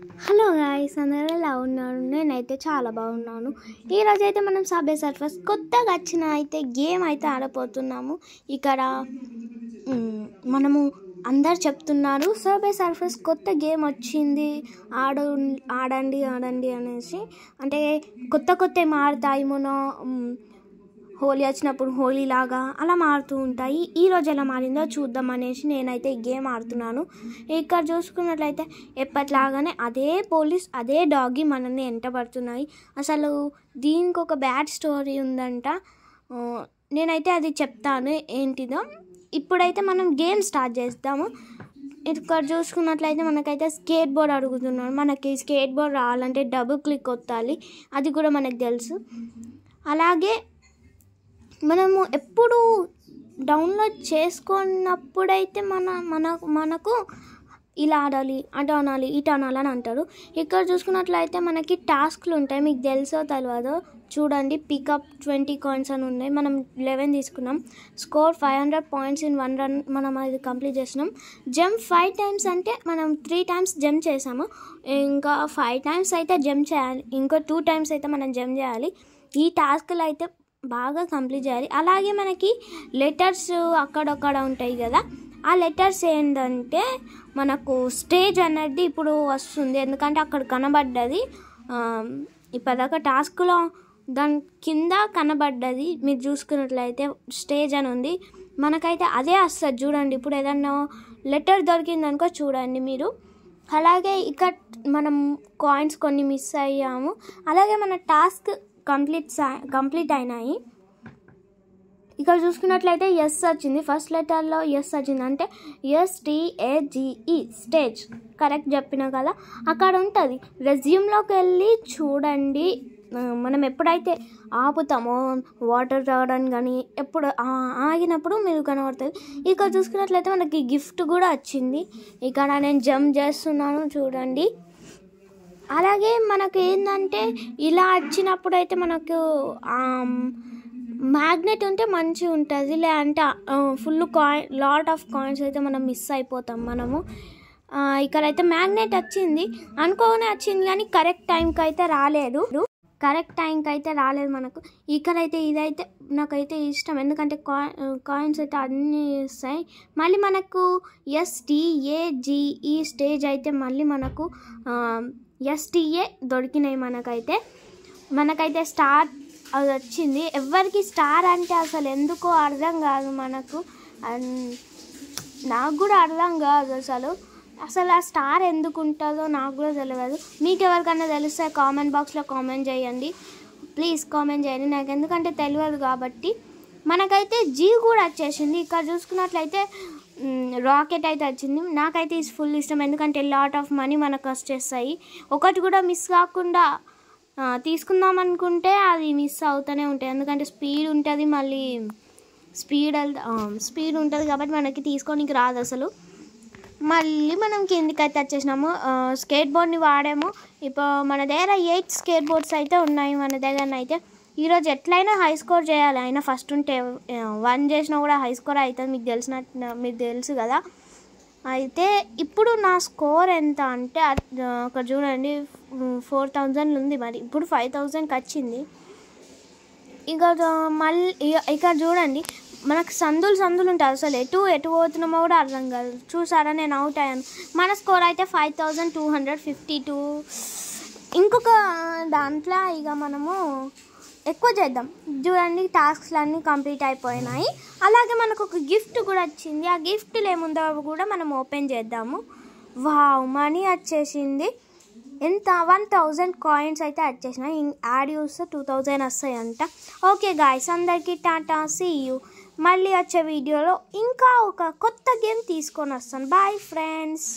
Hello guys, అందరూ ఎలా ఉన్నారు? నేనైతే చాలా బాగున్నాను. ఈరోజైతే మనం సబ్వే సర్ఫర్స్ కొత్తగా వచ్చిన గేమ్ అయితే ఆడపోతున్నాము. ఇక్కడ మనము అందరు చెప్తున్నారు సబ్వే సర్ఫర్స్ కొత్త గేమ్ వచ్చింది, ఆడండి అనేసి. అంటే కొత్త మారుతాయి. హోలీ వచ్చినప్పుడు హోలీ లాగా అలా మారుతూ ఉంటాయి. ఈరోజు ఎలా మారిందో చూద్దాం అనేసి నేనైతే ఈ గేమ్ ఆడుతున్నాను. ఇక్కడ చూసుకున్నట్లయితే ఎప్పటిలాగానే అదే పోలీస్ అదే డాగి మనల్ని ఎంటబడుతున్నాయి. అసలు దీనికి ఒక బ్యాడ్ స్టోరీ ఉందంట. నేనైతే అది చెప్తాను ఏంటిదో. ఇప్పుడైతే మనం గేమ్ స్టార్ట్ చేద్దాము. ఇక్కడ చూసుకున్నట్లయితే మనకైతే స్కేట్ బోర్డ్ అడుగుతున్నాడు. మనకి స్కేట్ బోర్డ్ రావాలంటే డబుల్ క్లిక్ కొట్టాలి, అది కూడా మనకు తెలుసు. అలాగే మనము ఎప్పుడు డౌన్లోడ్ చేసుకున్నప్పుడైతే మనకు ఇలా ఆడాలి, అటు అనాలి, ఇటు అనాలి అని అంటారు. ఇక్కడ చూసుకున్నట్లయితే మనకి టాస్క్లు ఉంటాయి. మీకు తెలుసో తెలియదో చూడండి. పికప్ 20 కాయిన్స్ అని ఉన్నాయి. మనం 11 తీసుకున్నాం. Score 500 points in 1 run. మనం అది కంప్లీట్ చేసినాం. జంప్ 5 టైమ్స్ అంటే మనం 3 టైమ్స్ జంప్ చేసాము. ఇంకా 5 టైమ్స్ అయితే జంప్ చేయాలి. ఇంకో 2 టైమ్స్ అయితే మనం జంప్ చేయాలి. ఈ టాస్క్లు అయితే బాగా కంప్లీట్ చేయాలి. అలాగే మనకి లెటర్స్ అక్కడక్కడ ఉంటాయి కదా, ఆ లెటర్స్ ఏంటంటే మనకు స్టేజ్ అనేది ఇప్పుడు వస్తుంది. ఎందుకంటే అక్కడ కనబడ్డది. ఇప్పటిదాకా టాస్క్లో దాని కింద కనబడ్డది. మీరు చూసుకున్నట్లయితే స్టేజ్ అని ఉంది. మనకైతే అదే వస్తుంది చూడండి. ఇప్పుడు ఏదన్నా లెటర్ దొరికిందనుకో చూడండి మీరు. అలాగే ఇక్కడ మనం కాయిన్స్ కొన్ని మిస్ అయ్యాము. అలాగే మన టాస్క్ కంప్లీట్ అయినాయి. ఇక్కడ చూసుకున్నట్లయితే ఎస్ వచ్చింది. ఫస్ట్ లెటర్లో ఎస్ వచ్చింది, అంటే STAGE స్టేజ్. కరెక్ట్ చెప్పినా కదా, అక్కడ ఉంటుంది. రెజ్యూమ్లోకి వెళ్ళి చూడండి. మనం ఎప్పుడైతే ఆపుతామో వాటర్ తాగడానికి కానీ ఎప్పుడు ఆగినప్పుడు మీరు కనబడుతుంది. ఇక్కడ చూసుకున్నట్లయితే మనకి గిఫ్ట్ కూడా వచ్చింది. ఇక్కడ నేను జంప్ చేస్తున్నాను చూడండి. అలాగే మనకు ఏంటంటే ఇలా వచ్చినప్పుడు అయితే మనకు మ్యాగ్నెట్ ఉంటే మంచిగా ఉంటుంది. లేదంటే ఫుల్ లాట్ ఆఫ్ కాయిన్స్ అయితే మనం మిస్ అయిపోతాం. ఇక్కడైతే మ్యాగ్నెట్ వచ్చింది, అనుకోనే వచ్చింది కానీ కరెక్ట్ టైంకి అయితే రాలేదు. మనకు ఇక్కడైతే ఇదైతే నాకైతే ఇష్టం. ఎందుకంటే కాయిన్స్ అయితే అన్నీ ఇస్తాయి. మళ్ళీ మనకు STAGE స్టేజ్ అయితే మళ్ళీ మనకు STA దొరికినాయి. మనకైతే స్టార్ అది వచ్చింది. ఎవరికి స్టార్ అంటే అసలు ఎందుకో అర్థం కాదు. నాకు కూడా అర్థం కాదు అసలు ఆ స్టార్ ఎందుకు ఉంటుందో నాకు కూడా తెలియదు. మీకు ఎవరికైనా తెలిస్తే కామెంట్ బాక్స్లో కామెంట్ చేయండి. ప్లీజ్ కామెంట్ చేయండి, నాకు ఎందుకంటే తెలియదు కాబట్టి. మనకైతే G కూడా వచ్చేసింది. ఇక్కడ చూసుకున్నట్లయితే రాకెట్ అయితే వచ్చింది. నాకైతే ఇది ఫుల్ ఇష్టం, ఎందుకంటే లాట్ ఆఫ్ మనీ మనకు వచ్చేస్తాయి. ఒకటి కూడా మిస్ కాకుండా తీసుకుందాం అనుకుంటే అది మిస్ అవుతూనే ఉంటాయి. ఎందుకంటే స్పీడ్ ఉంటుంది, మళ్ళీ స్పీడ్ ఉంటుంది కాబట్టి మనకి తీసుకోనికి రాదు అసలు. మళ్ళీ మనం కిందికైతే వచ్చేసినాము. స్కేట్ బోర్డ్ని వాడాము. ఇప్పుడు మన దగ్గర 8 స్కేట్ బోర్డ్స్ అయితే ఉన్నాయి మన దగ్గర. అయితే ఈరోజు ఎట్లయినా హై స్కోర్ చేయాలి. అయినా ఫస్ట్ ఉంటే 1 చేసినా కూడా హై స్కోర్ అవుతుంది. మీకు తెలుసు కదా. అయితే ఇప్పుడు నా స్కోర్ ఎంత అంటే అక్కడ చూడండి 4000 ఉంది. మరి ఇప్పుడు 5000కి వచ్చింది. మళ్ళీ ఇక్కడ చూడండి మనకు సందులు ఉంటాయి. అసలు ఎటు పోతున్నామో కూడా అర్థం కాదు. చూసారా, నేను అవుట్ అయ్యాను. మన స్కోర్ అయితే 5252. ఇంకొక దాంట్లో ఇక మనము ఎక్కువ చేద్దాం. చూడండి, టాస్క్లు అన్నీ కంప్లీట్ అయిపోయినాయి. అలాగే మనకు ఒక గిఫ్ట్ కూడా వచ్చింది. ఆ గిఫ్ట్లు ఏముందో కూడా మనం ఓపెన్ చేద్దాము. వావ్, మనీ వచ్చేసింది. ఎంత 1000 కాయిన్స్ అయితే వచ్చేసినాయి. యాడ్ చూస్తే 2000 వస్తాయంట. ఓకే గాయ్స్, అందరికీ టాటా, సీ యూ. మళ్ళీ వచ్చే వీడియోలో ఇంకా ఒక కొత్త గేమ్ తీసుకొని వస్తాను. Bye friends.